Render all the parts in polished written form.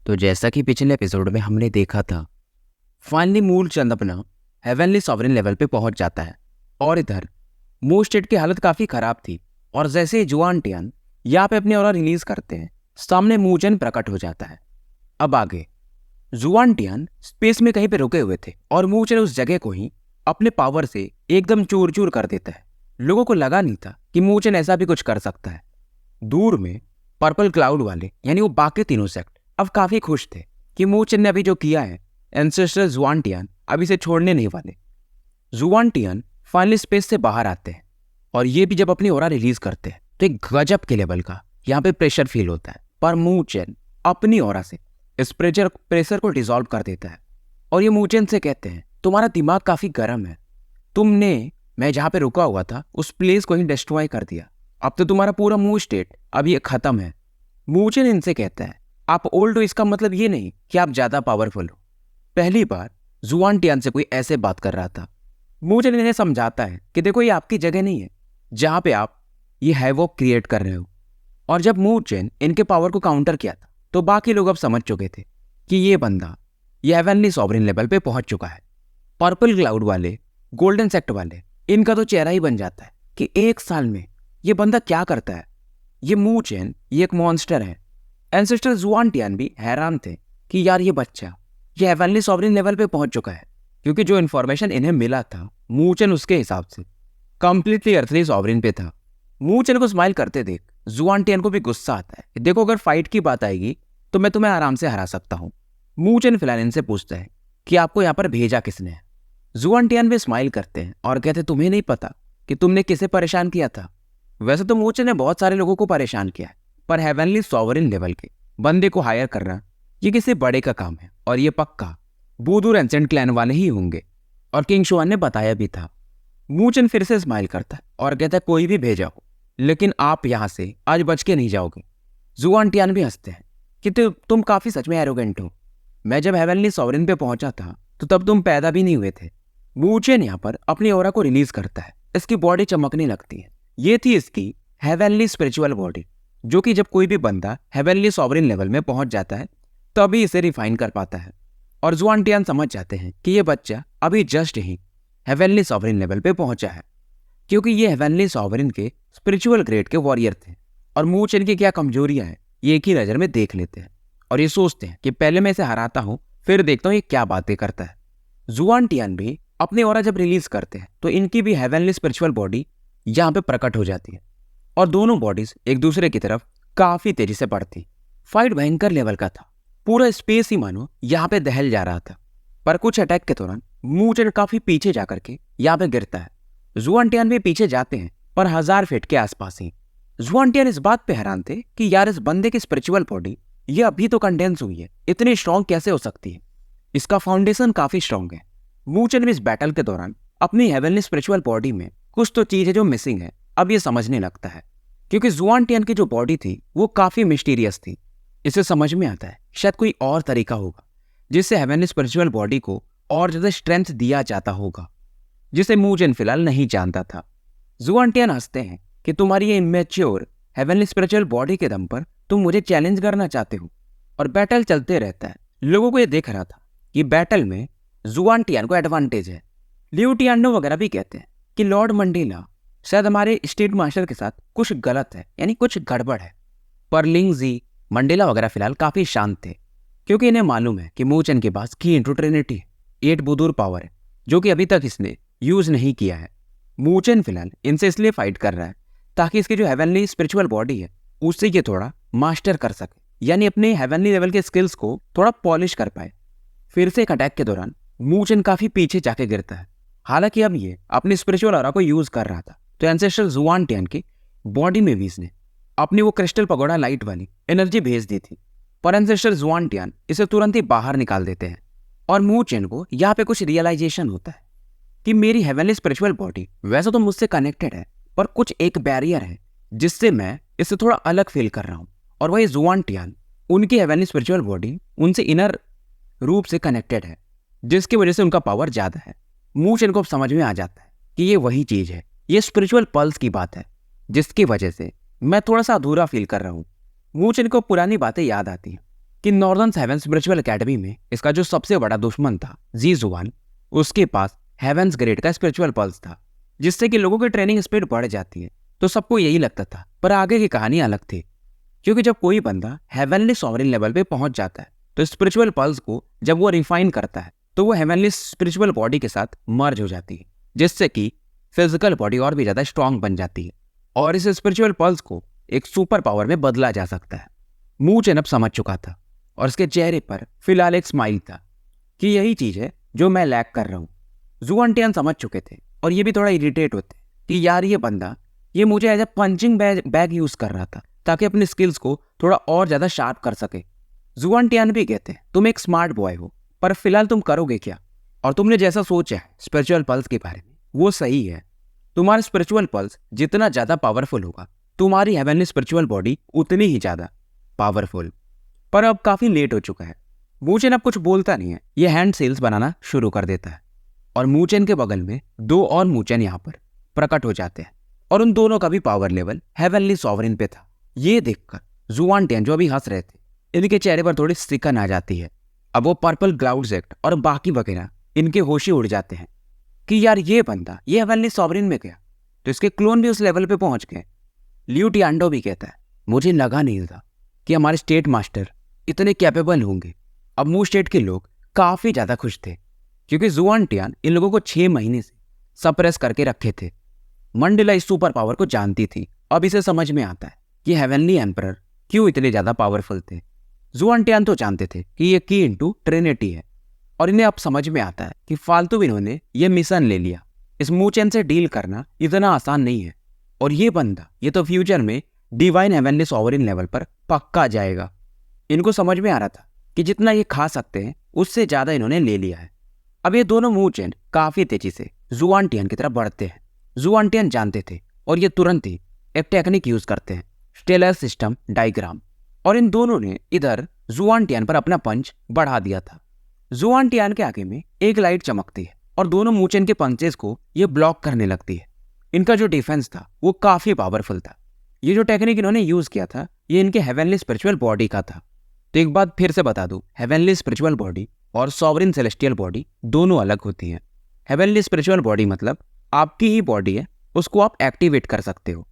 तो जैसा कि पिछले एपिसोड में हमने देखा था, फाइनली मूलचंद अपना हेवनली सॉवरेन लेवल पे पहुंच जाता है और इधर मून स्टेट की हालत काफी खराब थी। और जैसे ही जुआन टियान यहाँ पे अपनी ऑरा रिलीज करते हैं, सामने मूचन प्रकट हो जाता है। अब आगे जुआन टियान स्पेस में कहीं पे रुके हुए थे और मूचन उस जगह को ही अपने पावर से एकदम चूर चूर कर देता है। लोगों को लगा नहीं था कि मूचन ऐसा भी कुछ कर सकता है। दूर में पर्पल क्लाउड वाले यानी वो बाकी तीनों सेक्ट अब काफी खुश थे कि मूचन ने अभी जो किया है, एंसेस्टर जुआन टियान अब इसे छोड़ने नहीं वाले। जुआन टियान फाइनली स्पेस से बाहर आते हैं और ये भी जब अपनी ऑरा रिलीज करते हैं तो एक गजब के लेवल का यहाँ पे प्रेशर फील होता है। पर मूचन अपनी ऑरा से इस प्रेशर को डिसॉल्व कर देता है और ये मूचन से कहते हैं, तुम्हारा दिमाग काफी गर्म है, तुमने मैं जहाँ पे रुका हुआ था उस प्लेस को ही डिस्ट्रॉय कर दिया, अब तो तुम्हारा पूरा मूव स्टेट अब ये खत्म है। मूचन इनसे कहता है, आप ओल्ड हो इसका मतलब ये नहीं कि आप ज्यादा पावरफुल हो। पहली बार जुआन टियान से कोई ऐसे बात कर रहा था। मूचन इन्हें समझाता है कि देखो ये आपकी जगह नहीं है जहां पे आप ये हैवॉक क्रिएट कर रहे हो। और जब मूचन इनके पावर को काउंटर किया था तो बाकी लोग अब समझ चुके थे कि ये बंदा ये हेवनली सॉवरेन लेवल पे पहुंच चुका है। पर्पल क्लाउड वाले, गोल्डन सेक्ट वाले, इनका तो चेहरा ही बन जाता है कि एक साल में ये बंदा क्या करता है। ये मूचन ये एक मॉन्स्टर है। एंसेस्टर जुआन टियान भी हैरान थे कि यार ये बच्चा ये हेवनली सॉवरेन लेवल पे पहुंच चुका है, क्योंकि जो इन्फॉर्मेशन इन्हें मिला था मूचन उसके हिसाब से कंप्लीटली अर्थली सॉवरेन पे था। मूचन को स्माइल करते देख जुआन टियान को भी गुस्सा आता है। देखो अगर फाइट की बात आएगी तो मैं तुम्हें आराम से हरा सकता हूँ। मूचन फिलहाल इनसे पूछता है कि आपको यहाँ पर भेजा किसने है। जुआन टियान भी स्माइल करते हैं और कहते तुम्हें नहीं पता कि तुमने किसे परेशान किया था। वैसे तो मूचन ने बहुत सारे लोगों को परेशान किया है, पर हेवनली सॉवरेन लेवल के बंदे को हायर करना ये किसी बड़े का काम है और ये पक्का बूदूर एंसेंट क्लैन वाले ही होंगे। और किंग शुआन ने बताया भी था। मूचन फिर से स्माइल करता है और कहता है कोई भी भेजा हो, लेकिन आप यहां से आज बच के नहीं जाओगे। जुआन टियान भी हंसते हैं कि तुम काफी सच में एरोगेंट हो। मैं जब हेवनली सॉवरेन पे पहुंचा था तो तब तुम पैदा भी नहीं हुए थे। मूचन यहाँ पर अपनी ऑरा को रिलीज करता है। इसकी बॉडी चमकने लगती है। ये थी इसकी हेवनली स्पिरिचुअल बॉडी, जो कि जब कोई भी बंदा हेवनली सॉवरेन लेवल में पहुंच जाता है तभी इसे रिफाइन कर पाता है। और जुआन टियान समझ जाते हैं कि ये बच्चा अभी जस्ट ही हेवनली सॉवरेन लेवल पे पहुंचा है, क्योंकि ये हेवनली सॉवरेन के स्पिरिचुअल ग्रेड के वॉरियर थे। और मूचन की क्या कमजोरियां हैं ये एक ही नजर में देख लेते हैं और ये सोचते हैं कि पहले मैं इसे हराता हूं, फिर देखता हूं ये क्या बातें करता है। जुआन टियान भी अपनी ऑरा जब रिलीज करते हैं तो इनकी भी हेवनली स्पिरिचुअल बॉडी यहाँ पे प्रकट हो जाती है और दोनों बॉडीज एक दूसरे की तरफ काफी तेजी से बढ़ती। फाइट भयंकर लेवल का था। पूरा स्पेस ही मानो यहाँ पे दहल जा रहा था। पर कुछ अटैक के दौरान मूचन काफी पीछे जाकर के यहाँ पे गिरता है। जुआन टियान भी पीछे जाते हैं, पर 1000 फीट के आसपास ही। जुआन टियान इस बात पे हैरान थे कि यार इस बंदे की स्पिरिचुअल बॉडी ये अभी तो कंडेंस हुई है, इतनी स्ट्रॉन्ग कैसे हो सकती है। इसका फाउंडेशन काफी स्ट्रॉन्ग है। मूचन भी इस बैटल के दौरान अपनी हेवनली स्पिरिचुअल बॉडी में कुछ तो चीज है जो मिसिंग है, अब ये समझने लगता है। क्योंकि जुआन टियान की जो बॉडी थी वो काफी मिस्टीरियस थी। इसे समझ में आता है शायद कोई और तरीका होगा जिससे हेवनली स्पिरिचुअल बॉडी को और ज्यादा स्ट्रेंथ दिया जाता होगा, जिसे मूचन फिलहाल नहीं जानता था। जुआन टियान हंसते हैं कि तुम्हारी ये इमेच्योर हेवनली स्पिरिचुअल बॉडी के दम पर तुम मुझे चैलेंज करना चाहते हो। और बैटल चलते रहता है। लोगों को ये देख रहा था कि बैटल में जुआन टियान को एडवांटेज है। लियू टियानो वगैरह भी कहते हैं कि लॉर्ड मंडेला शायद हमारे स्टेट मास्टर के साथ कुछ गलत है, यानी कुछ गड़बड़ है। पर लिंगजी, मंडेला वगैरह फिलहाल काफी शांत थे, क्योंकि इन्हें मालूम है कि मूचन के पास की इंटू ट्रिनिटी 8 बुदूर पावर है, जो कि अभी तक इसने यूज नहीं किया है। मूचन फिलहाल इनसे इसलिए फाइट कर रहा है ताकि इसकी जो हेवनली स्पिरिचुअल बॉडी है उससे ये थोड़ा मास्टर कर सके, यानी अपने हेवनली लेवल के स्किल्स को थोड़ा पॉलिश कर पाए। फिर से एक अटैक के दौरान मूचन काफी पीछे जाके गिरता है। हालांकि अब ये अपनी स्पिरिचुअल ऑरा को यूज कर रहा था, तो एंसेस्टर जुआन टियान की बॉडी में भी इसने अपनी वो क्रिस्टल पगोड़ा लाइट वाली एनर्जी भेज दी थी। पर एंसेस्टर जुआन टियान इसे तुरंत ही बाहर निकाल देते हैं और मूचन को यहाँ पे कुछ रियलाइजेशन होता है कि मेरी हेवनली स्पिरिचुअल बॉडी वैसे तो मुझसे कनेक्टेड है, पर कुछ एक बैरियर है जिससे मैं इससे थोड़ा अलग फील कर रहा हूँ। और वही जुआन टियान, उनकी हेवनली स्पिरिचुअल बॉडी उनसे इनर रूप से कनेक्टेड है, जिसकी वजह से उनका पावर ज्यादा है। मूचन को अब समझ में आ जाता है कि ये वही चीज है, ये स्पिरिचुअल पल्स की बात है, जिसकी वजह से मैं थोड़ा सा अधूरा फील कर रहा हूँ। मूचन को पुरानी बातें याद आती हैं कि नॉर्दर्न हेवन स्पिरिचुअल एकेडमी में इसका जो सबसे बड़ा दुश्मन था जीजुआन, उसके पास हेवंस ग्रेड का स्पिरिचुअल पल्स था, जिससे कि लोगों की ट्रेनिंग स्पीड बढ़ जाती है। तो सबको यही लगता था, पर आगे की कहानी अलग थी। क्योंकि जब कोई बंदा हेवनली सॉवरेन लेवल पे पहुंच जाता है तो स्पिरिचुअल पल्स को जब वो रिफाइन करता है तो वो हेवनली स्पिरिचुअल बॉडी के साथ मर्ज हो जाती है, जिससे कि फिजिकल बॉडी और भी ज्यादा स्ट्रांग बन जाती है और इस स्पिरिचुअल पल्स को एक सुपर पावर में बदला जा सकता है। मू चेन अब समझ चुका था और उसके चेहरे पर फिलहाल एक स्माइल था कि यही चीज है जो मैं लैक कर रहा हूँ। जुआनटियान समझ चुके थे और ये भी थोड़ा इरिटेट होते कि यार ये बंदा ये मुझे as a punching bag use कर रहा था ताकि अपने स्किल्स को थोड़ा और ज्यादा शार्प कर सके। जुआनटियान भी कहते हैं तुम एक स्मार्ट बॉय हो, पर फिलहाल तुम करोगे क्या? और तुमने जैसा सोचा है स्पिरिचुअल पल्स के बारे में वो सही है। तुम्हारा स्पिरिचुअल पल्स जितना ज्यादा पावरफुल होगा तुम्हारी हेवनली स्पिरिचुअल बॉडी उतनी ही ज्यादा पावरफुल। पर अब काफी लेट हो चुका है। मूचेन अब कुछ बोलता नहीं है, ये हैंड सेल्स बनाना शुरू कर देता है और मूचेन के बगल में दो और मूचेन यहाँ पर प्रकट हो जाते हैं और उन दोनों का भी पावर लेवल हेवनली सॉवरेन पे था। ये देखकर जुआनटियान जो अभी हंस रहे थे, इनके चेहरे पर थोड़ी सिकन आ जाती है। अब वो पर्पल क्लाउड्स एक्ट और बाकी वगैरह इनके होश ही उड़ जाते हैं कि यार ये बंदा ये हेवनली सॉवरेन में गया तो इसके क्लोन भी उस लेवल पे पहुंच गए। लियू टियांडो भी कहता है मुझे लगा नहीं था कि हमारे स्टेट मास्टर इतने कैपेबल होंगे। अब मू स्टेट के लोग काफी ज्यादा खुश थे क्योंकि जुआनटियान इन लोगों को 6 महीने से सप्रेस करके रखे थे। मंडेला इस सुपर पावर को जानती थी। अब इसे समझ में आता है कि हेवनली एम्परर क्यों इतने ज्यादा पावरफुल थे। जुआनटियान तो जानते थे कि ये की इंटू ट्रिनिटी है और इन्हें अब समझ में आता है कि फालतू इन्होंने ये मिशन ले लिया। इस मूचेन से डील करना इतना आसान नहीं है और ये बंदा ये तो फ्यूचर में डिवाइन हेवनली सॉवरेन लेवल पर पक्का जाएगा। इनको समझ में आ रहा था कि जितना ये खा सकते हैं उससे ज्यादा इन्होंने ले लिया है। अब ये दोनों मूचेन काफी तेजी से जुआनटियान की तरफ बढ़ते हैं। जुआनटियान जानते थे और ये तुरंत ही एक टेक्निक यूज करते हैं, स्टेलर सिस्टम डायग्राम, और इन दोनों ने इधर जुआनटियान पर अपना पंच बढ़ा दिया था। जुआनटियान के आगे में एक लाइट चमकती है और दोनों मूचेन के पंचेस को ये ब्लॉक करने लगती है। इनका जो डिफेंस था वो काफी पावरफुल था। ये जो टेक्निक इन्होंने यूज किया था ये इनके हेवनली स्पिरिचुअल बॉडी का था। तो एक बात फिर से बता दूं, हेवनली स्पिरिचुअल बॉडी और सॉवरेन सेलेस्टियल बॉडी दोनों अलग होती हैं। हेवनली स्पिरिचुअल बॉडी मतलब आपकी ही बॉडी है, उसको आप एक्टिवेट कर सकते हो।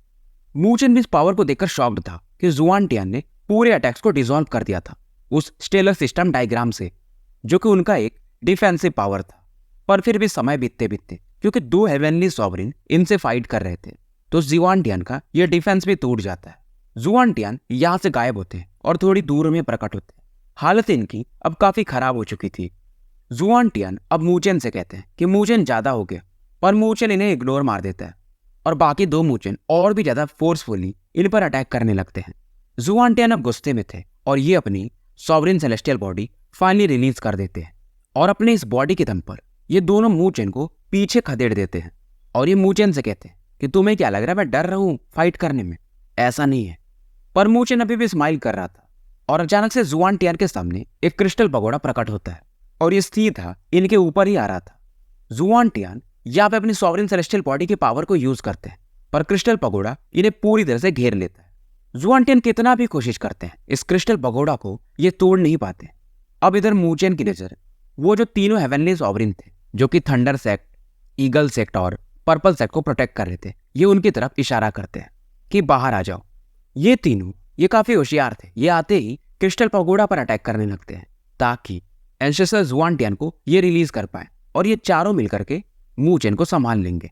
मूचेन भी इस पावर को देखकर शॉक्ड था कि जुआनटियान ने पूरे अटैक्स को डिसॉल्व कर दिया था उस स्टेलर सिस्टम डायग्राम से, जो कि उनका एक डिफेंसिव पावर था। पर फिर भी समय बीतते बीतते क्योंकि 2 हेवनली सॉवरेन इनसे फाइट कर रहे थे तो जुआनटियान का यह डिफेंस भी टूट जाता है। जुआनटियान यहाँ से गायब होते हैं और थोड़ी दूर में प्रकट होते हैं। हालत इनकी अब काफी खराब हो चुकी थी। जुआनटियान अब मूचेन से कहते हैं कि मूचेन ज्यादा हो गया, पर मूचेन इन्हें इग्नोर मार देता है और बाकी 2 मूचेन और भी ज्यादा फोर्सफुली इन पर अटैक करने लगते हैं। जुआनटियान अब गुस्से में थे और ये अपनी sovereign celestial body finally release कर देते हैं और अपने इस बॉडी के दम पर ये दोनों मूचेन को पीछे खदेड़ देते हैं और ये मूचेन से कहते हैं कि तुम्हें क्या लग रहा है मैं डर रहा हूं फाइट करने में? ऐसा नहीं है। पर मूचेन अभी भी स्माइल कर रहा था और अचानक से जुआनटियान के सामने एक क्रिस्टल पगोड़ा प्रकट होता है और ये सीधा इनके ऊपर ही आ रहा था। जुआनटियान यहाँ पे अपनी सॉवरेन सेलेस्टियल बॉडी की पावर को यूज करते हैं पर क्रिस्टल पगोड़ा इन्हें पूरी तरह से घेर लेता है। जुआनटियान कितना भी कोशिश करते हैं इस क्रिस्टल पगोड़ा को ये तोड़ नहीं पाते। अब इधर मूचेन की नजर वो जो तीनों हेवनली सॉवरेन थे जो कि थंडर सेक्ट, ईगल सेक्ट और पर्पल सेक्ट को प्रोटेक्ट कर रहे थे, ये उनकी तरफ इशारा करते हैं कि बाहर आ जाओ। ये तीनों ये काफी होशियार थे। ये आते ही क्रिस्टल पगोड़ा पर अटैक करने लगते हैं ताकि एंसेस्टर जुआनटियान को ये रिलीज कर पाए और ये चारों मिलकर के मूचेन को संभाल लेंगे।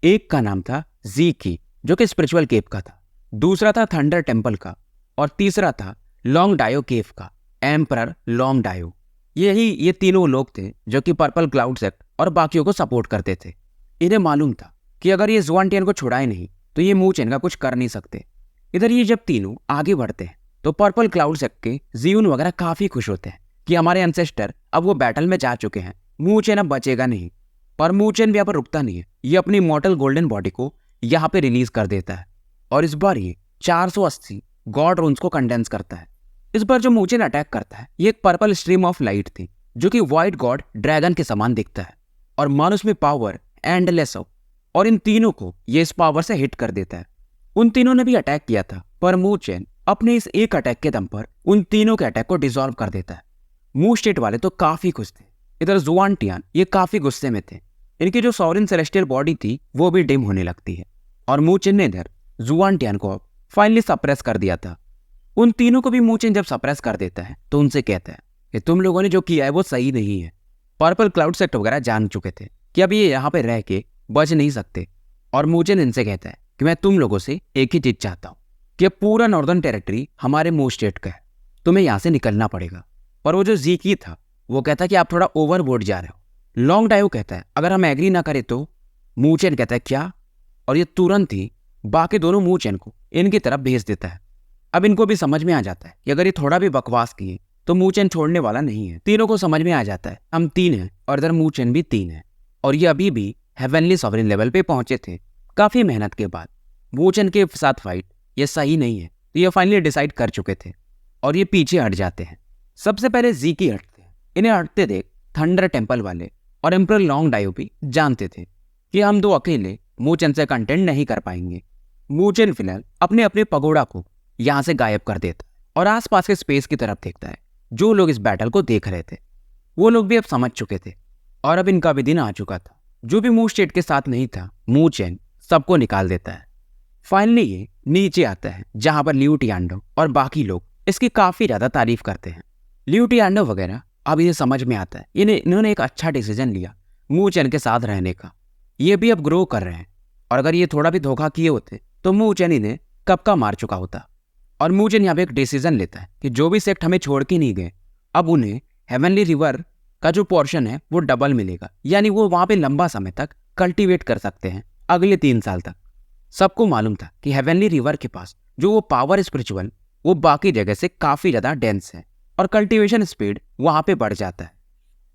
एक का नाम था ज़ीकी जो कि स्पिरिचुअल केव का था, दूसरा था थंडर टेम्पल का और तीसरा था लॉन्ग डायो केव का एम्परर लॉन्ग डायो। ये तीनों लोग थे जो कि पर्पल क्लाउड सेक्ट और बाकियों को सपोर्ट करते थे। इन्हें मालूम था कि अगर ये जुआनटियान को छुड़ाए नहीं तो ये मूचेन का कुछ कर नहीं सकते। इधर ये जब तीनों आगे बढ़ते हैं तो पर्पल क्लाउड सेक्ट के जीवन वगैरह काफी खुश होते हैं कि हमारे एंसेस्टर अब वो बैटल में जा चुके हैं, मूचेन अब बचेगा नहीं। पर मूचेन भी यहाँ पर रुकता नहीं है। ये अपनी मॉर्टल गोल्डन बॉडी को यहाँ पे रिलीज कर देता है और इस बार ये 480 गॉड रून्स को कंडेंस करता है। इस बार जो मूचेन अटैक करता है ये एक पर्पल स्ट्रीम ऑफ लाइट थी जो कि व्हाइट गॉड ड्रैगन के समान दिखता है और मानुस में पावर एंडलेस हो, और इन तीनों को ये इस पावर से हिट कर देता है। उन तीनों ने भी अटैक किया था पर मूचेन अपने इस एक अटैक के दम पर उन तीनों के अटैक को डिसॉल्व कर देता है। मूव स्टेट वाले तो काफी खुश थे, इधर जुआन टियान ये काफी गुस्से में थे। इनकी जो सॉवरेन सेलेस्टियल बॉडी थी वो भी डिम होने लगती है और मूचेन ने इधर जुआन टियान को फाइनली सप्रेस कर दिया था। उन तीनों को भी मूचेन जब सप्रेस कर देता है तो उनसे कहता है कि तुम लोगों ने जो किया है वो सही नहीं है। पर्पल क्लाउड सेक्ट वगैरह जान चुके थे कि अब ये यहाँ पे रह के बच नहीं सकते, और मूचेन इनसे कहता है कि मैं तुम लोगों से एक ही चीज चाहता हूँ कि अब पूरा नॉर्दर्न टेरिटरी हमारे मूव स्टेट का है, तुम्हें यहाँ से निकलना पड़ेगा। पर वो जो ज़ीकी था वो कहता है कि आप थोड़ा ओवरबोर्ड जा रहे हो। लॉन्ग डाइव कहता है अगर हम एग्री ना करें तो। मूचेन कहता है क्या, और ये तुरंत ही बाकी दोनों मूचेन को इनकी तरफ भेज देता है। अब इनको भी समझ में आ जाता है कि अगर ये थोड़ा भी बकवास किए तो मूचेन छोड़ने वाला नहीं है। तीनों को समझ में आ जाता है हम 3 हैं और इधर मूचेन भी 3 है, और ये अभी भी हेवनली सॉवरेन लेवल पे पहुंचे थे। काफी मेहनत के बाद मूचेन के साथ फाइट ये सही नहीं है तो ये फाइनली डिसाइड कर चुके थे और ये पीछे हट जाते हैं। सबसे पहले ज़ीकी हटते हैं। इन्हें हटते देख थंडर टेम्पल वाले और एम्परर लॉन्ग डाइव भी जानते थे कि हम 2 अकेले मूचेन से कंटेंट नहीं कर पाएंगे। मूचेन फिलहाल अपने अपने पगोड़ा को यहाँ से गायब कर देता है और आसपास के स्पेस की तरफ देखता है। जो लोग इस बैटल को देख रहे थे वो लोग भी अब समझ चुके थे और अब इनका भी दिन आ चुका था। जो भी मूव स्टेट के साथ नहीं था मूचेन सबको निकाल देता है। फाइनली ये नीचे आता है जहां पर लियू टियांडो और बाकी लोग इसकी काफी ज्यादा तारीफ करते हैं। लियू टियांडो वगैरह अब ये समझ में आता है इन्होंने एक अच्छा डिसीजन लिया मूचेन के साथ रहने का। ये भी अब ग्रो कर रहे हैं और अगर ये थोड़ा भी धोखा किए होते तो मूचेन इन्हें कब का मार चुका होता। और मूचेन यहाँ पे एक डिसीजन लेता है कि जो भी सेक्ट हमें छोड़ के नहीं गए अब उन्हें हेवनली रिवर का जो पोर्शन है वो डबल मिलेगा, यानी वो वहां पे लंबा समय तक कल्टीवेट कर सकते हैं अगले 3 साल तक। सबको मालूम था कि हेवनली रिवर के पास जो वो पावर स्पिरिचुअल वो बाकी जगह से काफी ज्यादा डेंस है और कल्टीवेशन स्पीड वहां पे बढ़ जाता है।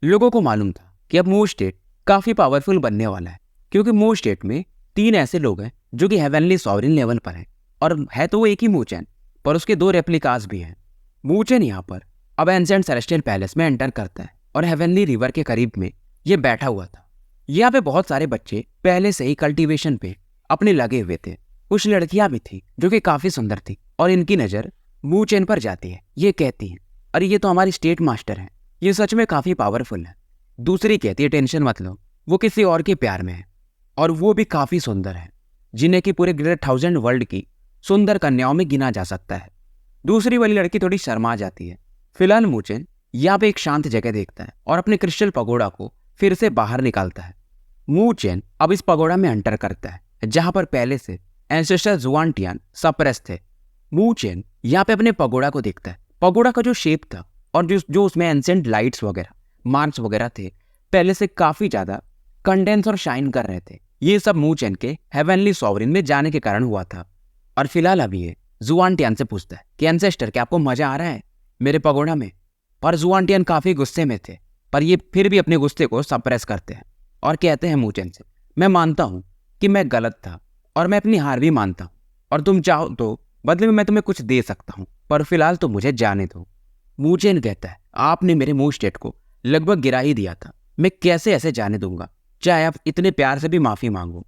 लोगों को मालूम था कि अब मूव स्टेट काफी पावरफुल बनने वाला है क्योंकि मूव स्टेट में 3 ऐसे लोग हैं जो कि हेवनली सॉवरेन लेवल पर हैं, और है तो वो एक ही मूचेन पर उसके 2 रेप्लिकास भी हैं। मूचेन यहाँ पर अब एंसेंट सेलेस्टियल पैलेस में एंटर करता है और हेवनली रिवर के करीब में ये बैठा हुआ था। यहाँ पे बहुत सारे बच्चे पहले से ही कल्टीवेशन पे अपने लगे हुए थे। कुछ लड़कियां भी थी जो कि काफी सुंदर थी और इनकी नजर मूचेन पर जाती है। ये कहती है अरे ये तो हमारी स्टेट मास्टर है, ये सच में काफी पावरफुल है। दूसरी कहती है टेंशन मत लो, वो किसी और के प्यार में है और वो भी काफी सुंदर है, जिन्हें कि पूरे 1000 वर्ल्ड की सुंदर कन्याओं में गिना जा सकता है। दूसरी वाली लड़की थोड़ी शर्मा जाती है। फिलहाल मूचेन यहाँ पे एक शांत जगह देखता है और अपने क्रिस्टल पगोड़ा को फिर से बाहर निकालता है। मूचेन अब इस पगोड़ा में एंटर करता है जहां पर पहले से एंसेस्टर जुआन टियान सप्रेस थे। मूचेन यहाँ पे अपने पगोड़ा को देखता है। पगोड़ा का जो शेप था और जो उसमें एंसेंट लाइट्स वगैरह मार्क्स वगैरह थे पहले से काफी ज्यादा कंडेंस और शाइन कर रहे थे। ये सब मूचेन के हेवनली सॉवरेन में जाने के कारण हुआ था। और फिलहाल अभी ये जुआन टियान से पूछता है कि एंसेस्टर क्या आपको मजा आ रहा है मेरे पगोड़ा में। पर जुआन टियान काफी गुस्से में थे, पर ये फिर भी अपने गुस्से को सप्रेस करते हैं और कहते हैं मूचेन से मैं मानता हूं कि मैं गलत था और मैं अपनी हार भी मानता हूं, और तुम चाहो तो बदले में मैं तुम्हें कुछ दे सकता हूं, पर फिलहाल तो मुझे जाने दो। मूचेन कहता है आपने मेरे मूव स्टेट को लगभग गिरा ही दिया था, मैं कैसे ऐसे जाने दूंगा, चाहे आप इतने प्यार से भी माफी मांगो।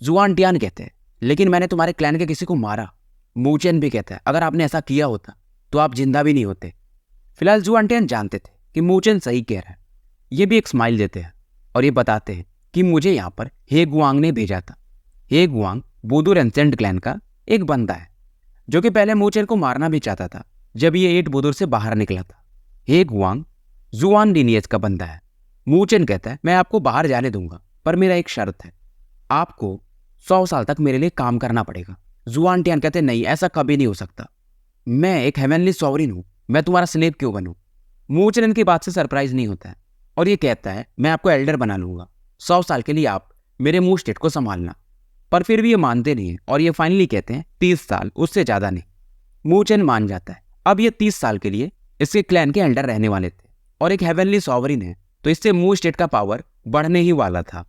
जुआन टियान कहते हैं लेकिन मैंने तुम्हारे क्लैन के किसी को मारा। मूचेन भी कहता है अगर आपने ऐसा किया होता तो आप जिंदा भी नहीं होते। फिलहाल जुआन टियान जानते थे कि मूचेन सही कह रहा है। ये भी एक स्माइल देते हैं और ये बताते हैं कि मुझे यहाँ पर हे गुआंग ने भेजा था। हे गुआंग बूदूर एंसेंट क्लैन का एक बंदा है जो कि पहले मूचेन को मारना भी चाहता था जब ये 8 बूदूर से बाहर निकला था। हे गुआंग जुआन लिनियज का बंदा है। मूचेन कहता है मैं आपको बाहर जाने दूंगा पर मेरा एक शर्त है, आपको 100 साल तक मेरे लिए काम करना पड़ेगा। जुआन टियान कहते हैं नहीं ऐसा कभी नहीं हो सकता, मैं एक हेवनली सॉवरेन हूं, मैं तुम्हारा स्लेव क्यों बनूं। मूचेन इनकी बात से सरप्राइज नहीं होता है और ये कहता है मैं आपको एल्डर बना लूंगा, 100 साल के लिए आप मेरे मूव स्टेट को संभालना। पर फिर भी ये मानते नहीं है और ये फाइनली कहते हैं 30 साल, उससे ज्यादा नहीं। मूचेन मान जाता है। अब ये 30 साल के लिए इसके क्लैन के एल्डर रहने वाले थे और एक हेवनली सॉवरेन है तो इससे मूव स्टेट का पावर बढ़ने ही वाला था।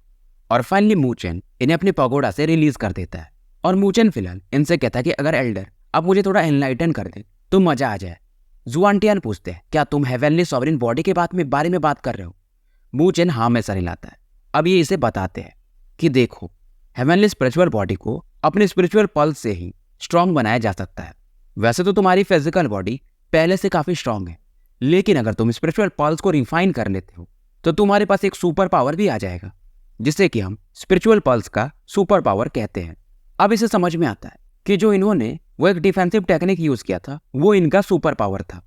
और फाइनली मूचेन इन्हें अपने पगोड़ा से रिलीज कर देता है और मूचेन फिलहाल इनसे कहता है कि अगर एल्डर अब मुझे थोड़ा एनलाइटन कर दे तो मजा आ जाए। जुआन टियान पूछते हैं क्या तुम हेवनली सॉवरेन बॉडी के बारे में बात कर रहे हो। मूचेन हाँ में सर हिलाता है। अब ये इसे बताते हैं कि देखो हेवनली स्पिरिचुअल बॉडी को अपने स्पिरिचुअल पल्स से ही स्ट्रांग बनाया जा सकता है। वैसे तो तुम्हारी फिजिकल बॉडी पहले से काफी स्ट्रांग है, लेकिन अगर तुम स्पिरिचुअल पल्स को रिफाइन कर लेते हो तो तुम्हारे पास एक सुपर पावर भी आ जाएगा, जिसे कि हम स्पिरिचुअल पल्स का सुपर पावर कहते हैं। अब इसे समझ में आता है कि जो इन्होंने वो एक डिफेंसिव टेक्निक यूज किया था वो इनका सुपर पावर था।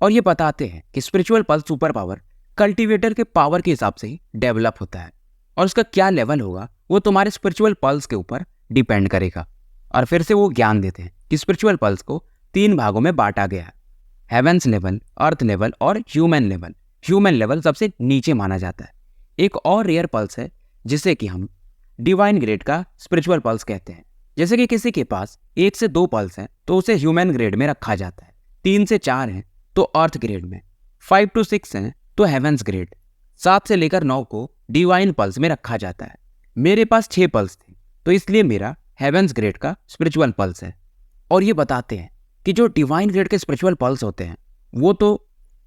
और ये बताते हैं कि spiritual pulse super power cultivator के पावर के हिसाब से ही डेवलप होता है, और उसका क्या लेवल होगा वो तुम्हारे स्पिरिचुअल पल्स के ऊपर डिपेंड करेगा। और फिर से वो ज्ञान देते हैं कि स्पिरिचुअल पल्स को 3 भागों में बांटा गया है, हेवेंस लेवल, अर्थ लेवल और ह्यूमन लेवल। ह्यूमन लेवल सबसे नीचे माना जाता है। एक और रेयर पल्स है जिसे कि हम डिवाइन ग्रेड का स्पिरिचुअल पल्स कहते हैं। जैसे कि किसी के पास 1 से 2 पल्स हैं तो उसे ह्यूमन ग्रेड में रखा जाता है, 3 से 4 हैं तो अर्थ ग्रेड में, 5 to 6 हैं तो हेवेंस ग्रेड, 7 से लेकर 9 को डिवाइन पल्स में रखा जाता है। मेरे पास 6 पल्स थे तो इसलिए मेरा हेवेंस ग्रेड का स्पिरिचुअल पल्स है। और ये बताते हैं कि जो डिवाइन ग्रेड के स्पिरिचुअल पल्स होते हैं वो तो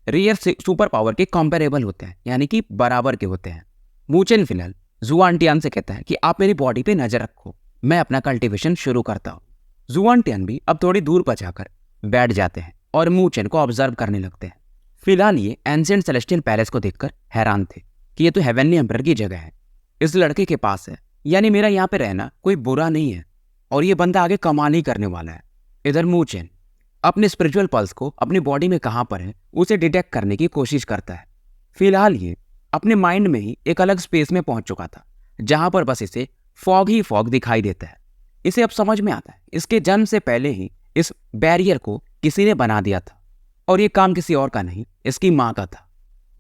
रेयर सुपर पावर के कंपेरेबल होते हैं, यानी कि बराबर के होते हैं। मूचेन फिलहाल जुआनटियान से कहता है कि आप मेरी बॉडी पे नजर रखो, मैं अपना कल्टीवेशन शुरू करता हूँ। जुआनटियान भी अब थोड़ी दूर पर जाकर बैठ जाते हैं और मूचेन को ऑब्जर्व करने लगते हैं। फिलहाल ये एंशिएंट सेलेस्टियल पैलेस को देखकर हैरान थे कि ये तो हेवनली एम्परर की जगह है, इस लड़के के पास है, यानी मेरा यहाँ पे रहना कोई बुरा नहीं है और ये बंदा आगे कमाल ही करने वाला है। इधर मूचेन अपने स्पिरिचुअल पल्स को अपनी बॉडी में कहाँ पर है उसे डिटेक्ट करने की कोशिश करता है। फिलहाल ये अपने माइंड में ही एक अलग स्पेस में पहुंच चुका था जहां पर बस इसे फॉग ही फॉग दिखाई देता है। इसे अब समझ में आता है इसके जन्म से पहले ही इस बैरियर को किसी ने बना दिया था और ये काम किसी और का नहीं, इसकी माँ का था।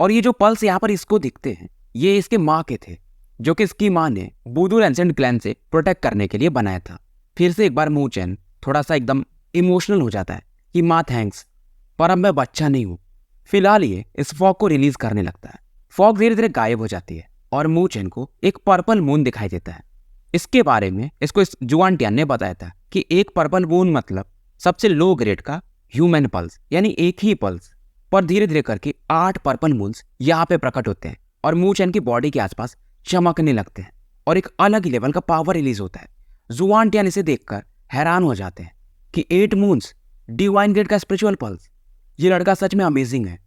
और ये जो पल्स यहाँ पर इसको दिखते हैं ये इसके माँ के थे, जो कि इसकी माँ ने वुडू एंशिएंट क्लैन से प्रोटेक्ट करने के लिए बनाया था। फिर से एक बार मूचेन थोड़ा सा एकदम इमोशनल हो जाता है कि माँ थैंक्स, पर अब मैं बच्चा नहीं हूँ। फिलहाल ये इस फॉग को रिलीज करने लगता है। फॉग धीरे धीरे गायब हो जाती है और मूचेन को एक पर्पल मून दिखाई देता है। इसके बारे में इसको इस जुआनटियान ने बताया था कि एक पर्पल मून मतलब सबसे लो ग्रेड का ह्यूमन पल्स, यानी एक ही पल्स पर धीरे धीरे करके 8 पर्पल मून्स यहाँ पे प्रकट होते हैं और मूचेन की बॉडी के आसपास चमकने लगते हैं और एक अलग ही लेवल का पावर रिलीज होता है। जुआनटियान इसे देखकर हैरान हो जाते हैं कि 8 मून्स, डिवाइन ग्रेड का स्पिरिचुअल पल्स, ये लड़का सच में अमेजिंग है।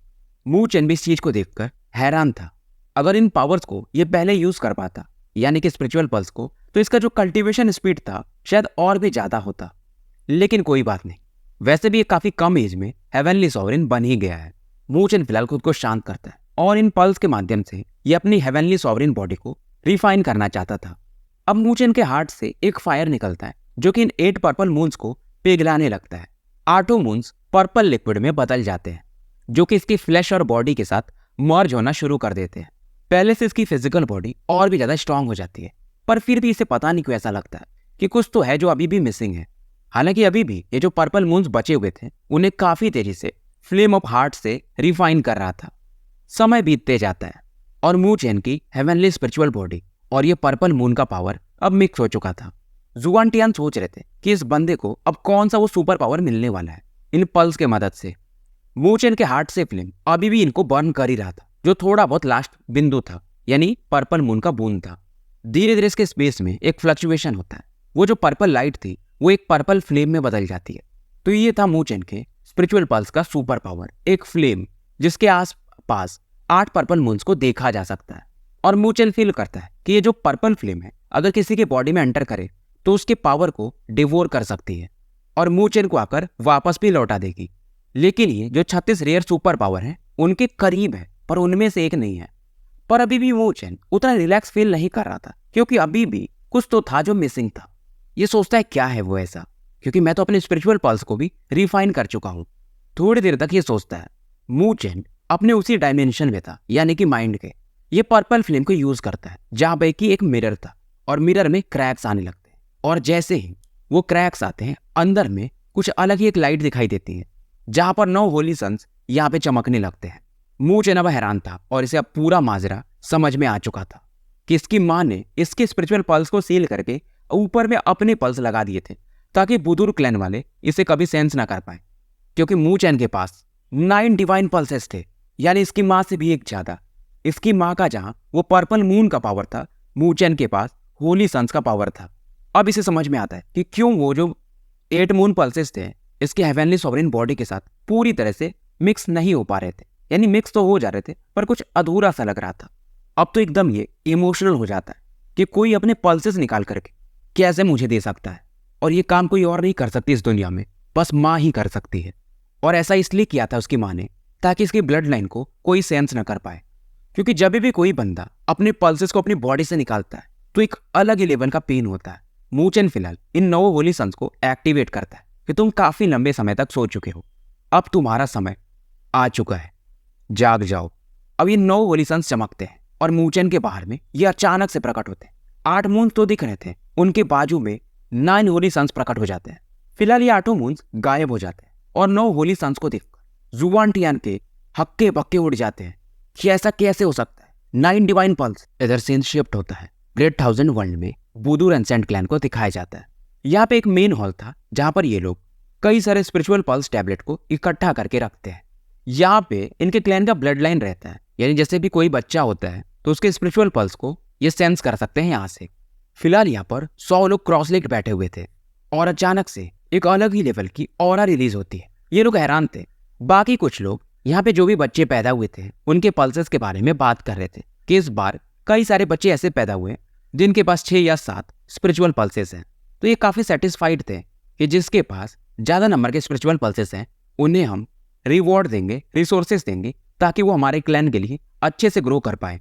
मूचेन भी इस चीज को देखकर हैरान था। अगर इन पावर्स को ये पहले यूज कर पाता, यानी कि स्पिरिचुअल पल्स को, तो इसका जो कल्टीवेशन स्पीड था शायद और भी ज्यादा होता। लेकिन कोई बात नहीं, वैसे भी ये काफी कम एज में हेवनली सॉवरेन बन ही गया है। मूचेन फिलहाल खुद को शांत करता है और इन पल्स के माध्यम से ये अपनी हेवनली सॉवरेन बॉडी को रिफाइन करना चाहता था। अब मूचेन के हार्ट से एक फायर निकलता है जो कि इन 8 पर्पल मून्स को पिघलाने लगता है। 8 मून्स पर्पल लिक्विड में बदल जाते हैं जो कि इसकी फ्लैश और बॉडी के साथ मर्ज होना शुरू कर देते हैं। पहले से इसकी फिजिकल बॉडी और भी ज्यादा स्ट्रांग हो जाती है, पर फिर भी इसे पता नहीं क्यों ऐसा लगता है कि कुछ तो है जो अभी भी मिसिंग है। हालांकि अभी भी ये जो पर्पल मून्स बचे हुए थे उन्हें काफी तेजी से फ्लेम ऑफ हार्ट से रिफाइन कर रहा था। समय बीतते जाता है और मूचेन की हेवनली स्पिरिचुअल बॉडी और ये पर्पल मून का पावर अब मिक्स हो चुका था। जुआनटियान सोच रहे थे कि इस बंदे को अब कौन सा वो सुपर पावर मिलने वाला है इन पल्स के मदद से। मूचेन के हार्ट से फ्लेम अभी भी इनको बर्न कर ही रहा था, जो थोड़ा बहुत लास्ट बिंदु था, यानी पर्पल मून का बूंद था। धीरे धीरे इसके स्पेस में एक फ्लक्चुएशन होता है, वो जो पर्पल लाइट थी वो एक पर्पल फ्लेम में बदल जाती है। तो ये था मूचेन के स्पिरिचुअल पल्स का सुपर पावर, एक फ्लेम जिसके आस पास 8 पर्पल मून्स को देखा जा सकता है। और मूचेन फील करता है कि ये जो पर्पल फ्लेम है अगर किसी के बॉडी में एंटर करे तो उसके पावर को डिवोर कर सकती है और मूचेन को आकर वापस भी लौटा देगी। लेकिन ये जो 36 रेयर सुपर पावर है उनके करीब है, पर उनमें से एक नहीं है। पर अभी भी मूचेन उतना रिलैक्स फील नहीं कर रहा था, क्योंकि अभी भी कुछ तो था जो मिसिंग था। ये सोचता है क्या है वो ऐसा, क्योंकि मैं तो अपने स्पिरिचुअल पल्स को भी रिफाइन कर चुका हूं। थोड़ी देर तक ये सोचता है। मूचेन अपने उसी डायमेंशन में था, यानी कि माइंड के। ये पर्पल फ्लेम को यूज करता है जहां पे कि एक मिरर था और मिरर में क्रैक्स आने लगते हैं, और जैसे ही वो क्रैक्स आते हैं अंदर में कुछ अलग ही एक लाइट दिखाई देती है जहां पर 9 होली सन्स यहाँ पे चमकने लगते हैं। मूचेन अब हैरान था और इसे अब पूरा माजरा समझ में आ चुका था कि इसकी माँ ने इसके स्पिरिचुअल पल्स को सील करके ऊपर में अपने पल्स लगा दिए थे ताकि बुजुर्ग क्लैन वाले इसे कभी सेंस ना कर पाए, क्योंकि मूचेन के पास 9 डिवाइन पल्सेस थे, यानी इसकी माँ से भी एक ज्यादा। इसकी माँ का जहां वो पर्पल मून का पावर था, मूचेन के पास होली सन्स का पावर था। अब इसे समझ में आता है कि क्यों वो जो 8 मून पल्सेस थे इसके हेवनली सॉवरेन बॉडी के साथ पूरी तरह से मिक्स नहीं हो पा रहे थे, यानी मिक्स तो हो जा रहे थे पर कुछ अधूरा सा लग रहा था। अब तो एकदम ये इमोशनल हो जाता है कि कोई अपने पल्सेस निकाल करके कैसे मुझे दे सकता है, और ये काम कोई और नहीं कर सकती इस दुनिया में, बस माँ ही कर सकती है। और ऐसा इसलिए किया था उसकी माँ ने ताकि इसकी ब्लड लाइन को कोई सेंस न कर पाए, क्योंकि जब भी कोई बंदा अपने पल्सेस को अपनी बॉडी से निकालता है तो एक अलग ही लेवल का पेन होता है। मूचेन फिलहाल इन 9 होली सन्स को एक्टिवेट करता है कि तुम काफी लंबे समय तक सो चुके हो, अब तुम्हारा समय आ चुका है, जाग जाओ। अब ये 9 होली सन्स चमकते हैं और मूचेन के बाहर में ये अचानक से प्रकट होते हैं। 8 मून्स तो दिख रहे थे, उनके बाजू में 9 होली सन्स प्रकट हो जाते हैं। फिलहाल ये 8 मून्स गायब हो जाते हैं और 9 होली सन्स को देखकर जुआनटियान के हक्के बक्के उड़ जाते हैं कि ऐसा कैसे हो सकता है। 9 डिवाइन पल्स। इधर सीन शिफ्ट होता है ग्रेट 1000 वर्ल्ड में वुडू एंसेंट क्लैन को दिखाया जाता है। यहाँ पे एक मेन हॉल था जहाँ पर ये लोग कई सारे स्पिरिचुअल पल्स टैबलेट को इकट्ठा करके रखते हैं। यहाँ पे इनके क्लैन का ब्लड लाइन रहता है, यानी जैसे भी कोई बच्चा होता है तो उसके स्पिरिचुअल पल्स को ये सेंस कर सकते हैं यहाँ से। फिलहाल यहाँ पर 100 लोग क्रॉस लेग बैठे हुए थे और अचानक से एक अलग ही लेवल की ऑरा रिलीज होती है। ये लोग हैरान थे। बाकी कुछ लोग यहाँ पे जो भी बच्चे पैदा हुए थे उनके पल्सेस के बारे में बात कर रहे थे कि इस बार कई सारे बच्चे ऐसे पैदा हुए जिनके पास 6 या 7 स्पिरिचुअल पल्सेस हैं। तो ये काफी सेटिस्फाइड थे कि जिसके पास ज्यादा नंबर के स्पिरिचुअल पल्सेस हैं उन्हें हम रिवॉर्ड देंगे, रिसोर्सेस देंगे, ताकि वो हमारे क्लैन के लिए अच्छे से ग्रो कर पाए।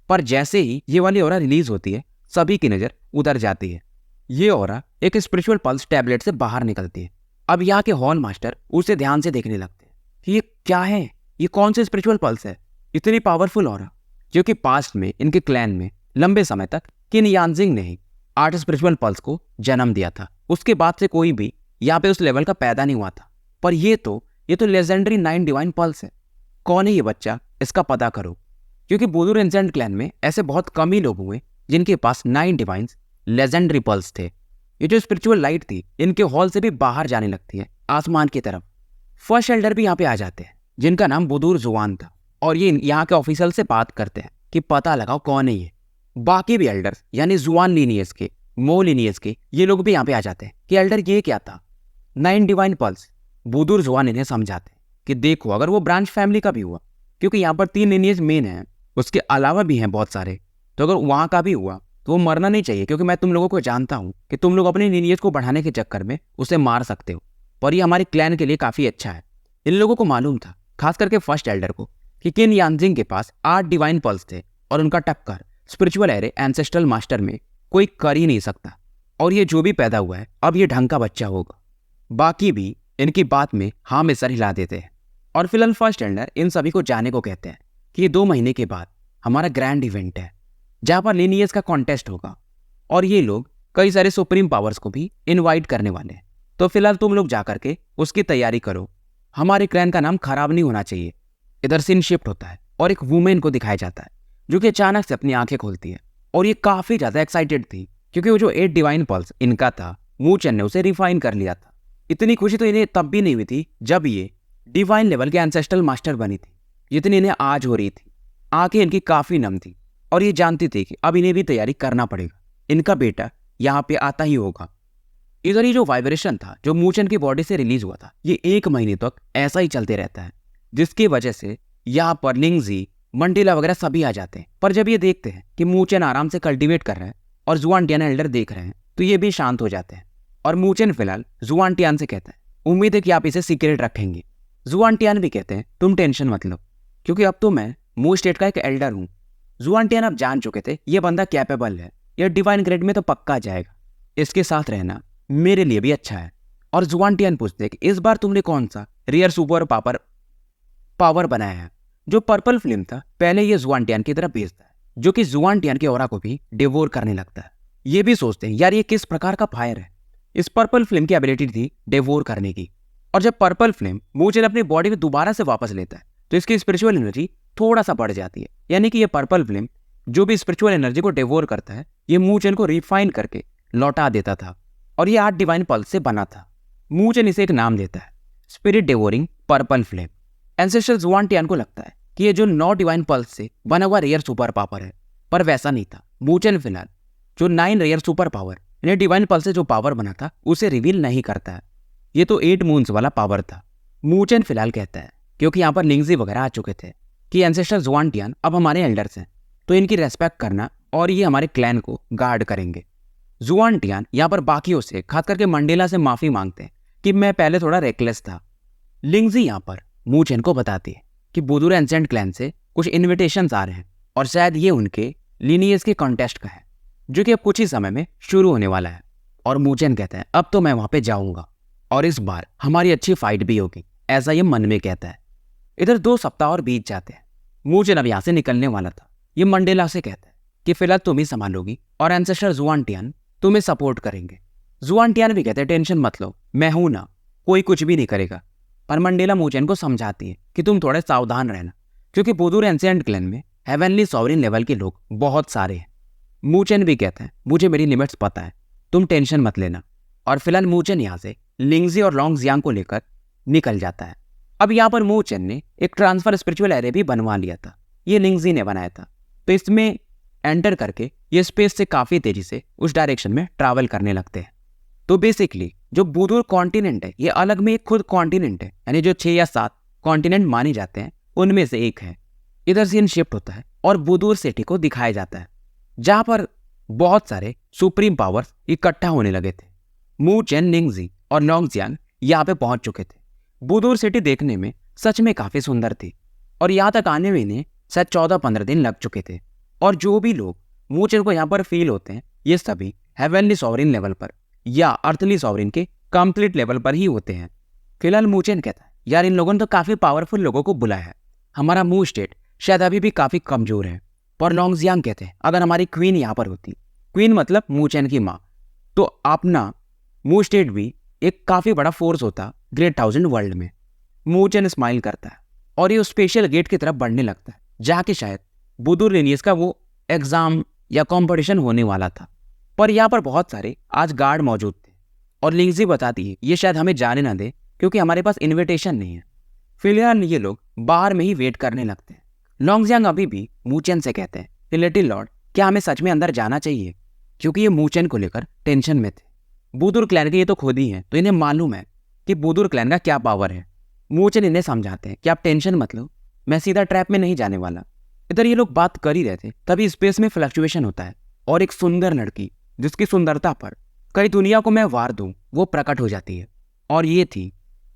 पर जैसे ही ये वाली ऑरा रिलीज होती है सभी की नजर उधर जाती है। ये ऑरा एक स्पिरिचुअल पल्स टैबलेट से बाहर निकलती है। अब यहाँ के हॉल मास्टर उसे ध्यान से देखने लगते हैं कि ये क्या है, ये कौन से स्पिरिचुअल पल्स है, इतनी पावरफुल ऑरा। क्योंकि पास्ट में इनके क्लैन में लंबे समय तक किन यानजिंग ने ही 8 स्पिरिचुअल पल्स को जन्म दिया था। उसके बाद से कोई भी यहाँ पे उस लेवल का पैदा नहीं हुआ था। पर ये तो लेजेंडरी 9 डिवाइन पल्स है। कौन है ये बच्चा, इसका पता करो, क्योंकि वुडू एंसेंट क्लैन में ऐसे बहुत कम ही लोग हुए जिनके पास 9 डिवाइन लेजेंडरी पल्स थे। ये जो स्पिरिचुअल लाइट थी इनके हॉल से भी बाहर जाने लगती है आसमान की तरफ। फर्स्ट एल्डर भी यहाँ पे आ जाते हैं जिनका नाम बुदूर जुआन था, और ये यहाँ के ऑफिसर से बात करते हैं कि पता लगाओ कौन है ये। बाकी भी एल्डर्स यानी जुआन लीनियस के, मो लीनियस के, ये लोग भी यहाँ पे आ जाते हैं कि एल्डर ये क्या था 9 डिवाइन पल्स। बुदूर जुआन इन्हें समझाते हैं कि देखो अगर वो ब्रांच फैमिली का भी हुआ, क्योंकि यहाँ पर 3 लीनियस मेन हैं, उसके अलावा भी हैं बहुत सारे, तो अगर वहाँ का भी हुआ तो वो मरना नहीं चाहिए, क्योंकि मैं तुम लोगों को जानता हूँ कि तुम लोग अपने लीनियस को बढ़ाने के चक्कर में उसे मार सकते हो, पर ये हमारे क्लैन के लिए काफी अच्छा है। इन लोगों को मालूम था, खास करके फर्स्ट एल्डर को, कि किन यानजिंग के पास 8 डिवाइन पल्स थे और उनका टक्कर स्पिरिचुअल एरे एंसेस्ट्रल मास्टर में कोई कर ही नहीं सकता। और ये जो भी पैदा हुआ है अब ये ढंग का बच्चा होगा। बाकी भी इनकी बात में हाँ में सर हिला देते हैं। और फिलहाल फर्स्ट एल्डर इन सभी को जाने को कहते हैं कि ये 2 महीने के बाद हमारा ग्रैंड इवेंट है जहाँ पर लीनियस का कॉन्टेस्ट होगा, और ये लोग कई सारे सुप्रीम पावर्स को भी इनवाइट करने वाले हैं। तो फिलहाल तुम लोग जाकर के उसकी तैयारी करो, हमारे क्लैन का नाम खराब नहीं होना चाहिए। इधर सीन शिफ्ट होता है और एक वुमेन को दिखाया जाता है जो कि अचानक से अपनी आंखें खोलती है, और ये काफी ज्यादा एक्साइटेड थी क्योंकि वो जो 8 डिवाइन पल्स इनका था मूचेन ने उसे रिफाइन कर लिया था। इतनी खुशी तो इन्हें तब भी नहीं हुई थी जब ये डिवाइन लेवल के एंसेस्ट्रल मास्टर बनी थी, जितनी इन्हें आज हो रही थी। आंखें इनकी काफी नम थी और ये जानती थी कि अब इन्हें भी तैयारी करना पड़ेगा, इनका बेटा यहाँ पे आता ही होगा। इधर ही जो वाइब्रेशन था जो मूचेन की बॉडी से रिलीज हुआ था, ये 1 महीने तक ऐसा ही चलते रहता है, जिसकी वजह से यहाँ पर लिंगजी, मंडिला वगैरह सभी आ जाते हैं। पर जब ये देखते हैं कि मूचेन आराम से कल्टीवेट कर रहे हैं और जुआनटियान एल्डर देख रहे हैं तो ये भी शांत हो जाते हैं। और मूचेन फिलहाल जुआनटियान से कहता है उम्मीद है कि आप इसे सीक्रेट रखेंगे। जुआनटियान भी कहते हैं तुम टेंशन मत लो, क्योंकि अब तो मैं मू स्टेट का एक एल्डर हूँ। जुआनटियान अब जान चुके थे ये बंदा कैपेबल है, ये डिवाइन ग्रेड में तो पक्का जाएगा, इसके साथ रहना मेरे लिए भी अच्छा है। और जुआनटियान पूछते हैं कि इस बार तुमने कौन सा रेयर सुपर पावर बनाया है। जो पर्पल फ्लेम था पहले ये जुआनटियान की तरफ भेजता है, जो कि जुआनटियान के ऑरा को भी डिवोर करने लगता है। ये भी सोचते हैं यार ये किस प्रकार का फायर है। इस पर्पल फ्लेम की एबिलिटी थी डिवोर करने की, और जब पर्पल फ्लेम मूचेन अपनी बॉडी में दोबारा से वापस लेता है तो इसकी स्पिरिचुअल एनर्जी थोड़ा सा बढ़ जाती है। यानी कि ये पर्पल फ्लेम जो भी स्पिरिचुअल एनर्जी को डिवोर करता है ये मूचेन को रिफाइन करके लौटा देता था, और ये 8 डिवाइन पल्स से बना था। मूचेन इसे एक नाम देता है, spirit devouring purple flame. Ancestor जुआनटियान को लगता है कि ये जो 9 डिवाइन पल्स से बना हुआ रेयर सुपर पावर है, पर वैसा नहीं था। मूचेन फिलहाल जो 9 रेयर सुपर पावर इन्हें डिवाइन पल्स से जो पावर बना था उसे रिवील नहीं करता है। ये तो 8 मून्स वाला पावर था। मूचेन फिलहाल कहता है क्योंकि यहाँ पर लिंगजी वगैरह आ चुके थे कि एंसेस्टर जुआनटियान अब हमारे एल्डर्स हैं, तो इनकी रेस्पेक्ट करना और ये हमारे क्लैन को गार्ड करेंगे। जुआनटियान यहाँ पर बाकियों से, खास करके मंडेला से माफी मांगते हैं कि मैं पहले थोड़ा रेकलेस था। लिंगजी यहाँ पर मूचेन को बताती है कि बुदुर एंसेंट क्लैन से कुछ इन्विटेशंस आ रहे हैं और शायद ये उनके लीनियस के कॉन्टेस्ट का है जो कि अब कुछ ही समय में शुरू होने वाला है। और मूचेन कहता है अब तो मैं वहां पे जाऊंगा और इस बार हमारी अच्छी फाइट भी होगी, ऐसा ये मन में कहता है। इधर 2 सप्ताह और बीत जाते हैं। मूचेन अब यहाँ से निकलने वाला था। ये मंडेला से कहता है कि फिलहाल तुम ही संभालोगी और एंसेस्टर जुआनटियान तुम्हें सपोर्ट करेंगे। जुआनटियान भी कहते हैं टेंशन मत लो, मैं हूं ना, कोई कुछ भी नहीं करेगा। पर मंडेला मूचेन को समझाती है कि तुम थोड़े सावधान रहना क्योंकि बुदुर एंसेंट क्लैन में हेवनली सॉवरिन लेवल के लोग बहुत सारे हैं। मूचेन भी कहता है मुझे मेरी लिमिट्स पता है, तुम टेंशन मत लेना। और फिलहाल मूचेन यहाँ से लिंगजी और लॉन्गजियांग को लेकर निकल जाता है। अब यहाँ पर मूचेन ने एक ट्रांसफर स्पिरिचुअल एरे भी बनवा लिया था, ये लिंगजी ने बनाया था। तो इसमें एंटर करके ये स्पेस से काफ़ी तेजी से उस डायरेक्शन में ट्रैवल करने लगते हैं। तो बेसिकली जो बुदुर कॉन्टिनेंट है ये अलग में एक खुद कॉन्टिनेंट है, यानी जो 6 या 7 कॉन्टिनेंट माने जाते हैं उनमें से एक है। इधर सीन शिफ्ट होता है और बुदुर सिटी को दिखाया जाता है जहां पर बहुत सारे सुप्रीम पावर्स इकट्ठा होने लगे थे। मूचेन, लिंगजी और लॉन्गजियांग यहाँ पे पहुंच चुके थे। बुदुर सिटी देखने में सच में काफी सुंदर थी और यहाँ तक आने में इन्हें शायद 14-15 दिन लग चुके थे। और जो भी लोग मूचेन को यहाँ पर फील होते हैं ये सभी हेवनली सॉवरिन लेवल पर या अर्थली सॉवरिन के कंप्लीट लेवल पर ही होते हैं। फिलहाल मूचेन कहता है यार इन लोगों ने तो काफी पावरफुल लोगों को बुलाया है, हमारा मूव स्टेट शायद अभी भी काफी कमजोर है। पर लॉन्गजियांग कहते हैं अगर हमारी क्वीन यहाँ पर होती, क्वीन मतलब मूचेन की माँ, तो अपना मूव स्टेट भी एक काफी बड़ा फोर्स होता ग्रेट 1000 वर्ल्ड में। मूचेन स्माइल करता है और ये उस स्पेशल गेट की तरफ बढ़ने लगता है जहाँ के शायद बुदुर लिनियस का वो एग्जाम या कॉम्पिटिशन होने वाला था। पर यहाँ पर बहुत सारे आज गार्ड मौजूद थे और लिंगजी बताती है ये शायद हमें जाने ना दे क्योंकि हमारे पास इन्विटेशन नहीं है। फिलहाल ये लोग बाहर में ही वेट करने लगते हैं। लॉन्गजियांग अभी भी मूचेन से कहते हैं कि लिटिल लॉर्ड क्या हमें सच में अंदर जाना चाहिए, क्योंकि ये मूचेन को लेकर टेंशन में थे। बुदुर क्लैन के ये तो खुद ही हैं तो इन्हें मालूम है कि बुदुर क्लैन का क्या पावर है। मूचेन इन्हें समझाते हैं कि आप टेंशन मत लो, मैं सीधा ट्रैप में नहीं जाने वाला। इधर ये लोग बात कर ही रहे थे तभी स्पेस में फ्लक्चुएशन होता है और एक सुंदर लड़की जिसकी सुंदरता पर कई दुनिया को मैं वार दूं वो प्रकट हो जाती है। और ये थी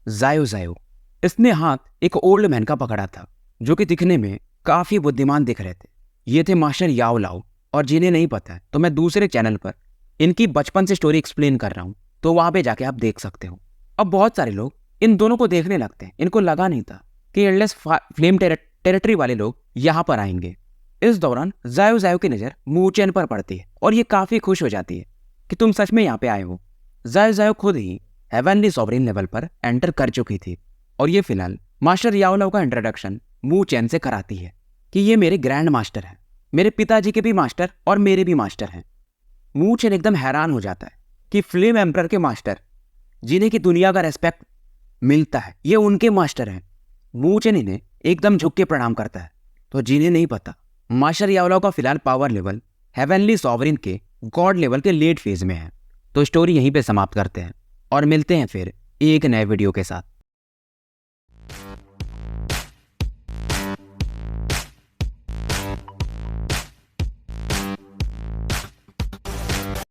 जायो जायो। इसने हाथ एक ओल्ड मैन का पकड़ा था जो कि दिखने में काफी बुद्धिमान दिख रहे थे। ये थे मास्टर याओ लाओ, और जिन्हें नहीं पता है तो मैं दूसरे चैनल पर इनकी बचपन से स्टोरी एक्सप्लेन कर रहा हूँ, तो वहां पे जाके आप देख सकते हो। अब बहुत सारे लोग इन दोनों को देखने लगते हैं। इनको लगा नहीं था कि एंडलेस फ्लेम टेरिटरी वाले लोग यहाँ पर आएंगे। इस दौरान जायो जायो की नजर मूचेन पर पड़ती है और ये काफी खुश हो जाती है कि तुम सच में यहाँ पे आए हो। जायो जायो खुद ही हेवनली सॉवरिन लेवल पर एंटर कर चुकी थी और ये फिलहाल मास्टर याओ लाओ का इंट्रोडक्शन मूचेन से कराती है कि ये मेरे ग्रैंड मास्टर हैं, मेरे पिताजी के भी मास्टर और मेरे भी मास्टर हैं। मूचेन एकदम हैरान हो जाता है कि फ्लेम एम्परर के मास्टर जिन्हें की दुनिया का रेस्पेक्ट मिलता है ये उनके मास्टर हैं। मूचेन इन्हें एकदम झुक के प्रणाम करता है। तो जिन्हें नहीं पता मास्टर याओ लाओ का फिलहाल पावर लेवल हेवनली सॉवरिन के गॉड लेवल के लेट फेज में है। तो स्टोरी यहीं पे समाप्त करते हैं और मिलते हैं फिर एक नए वीडियो के साथ।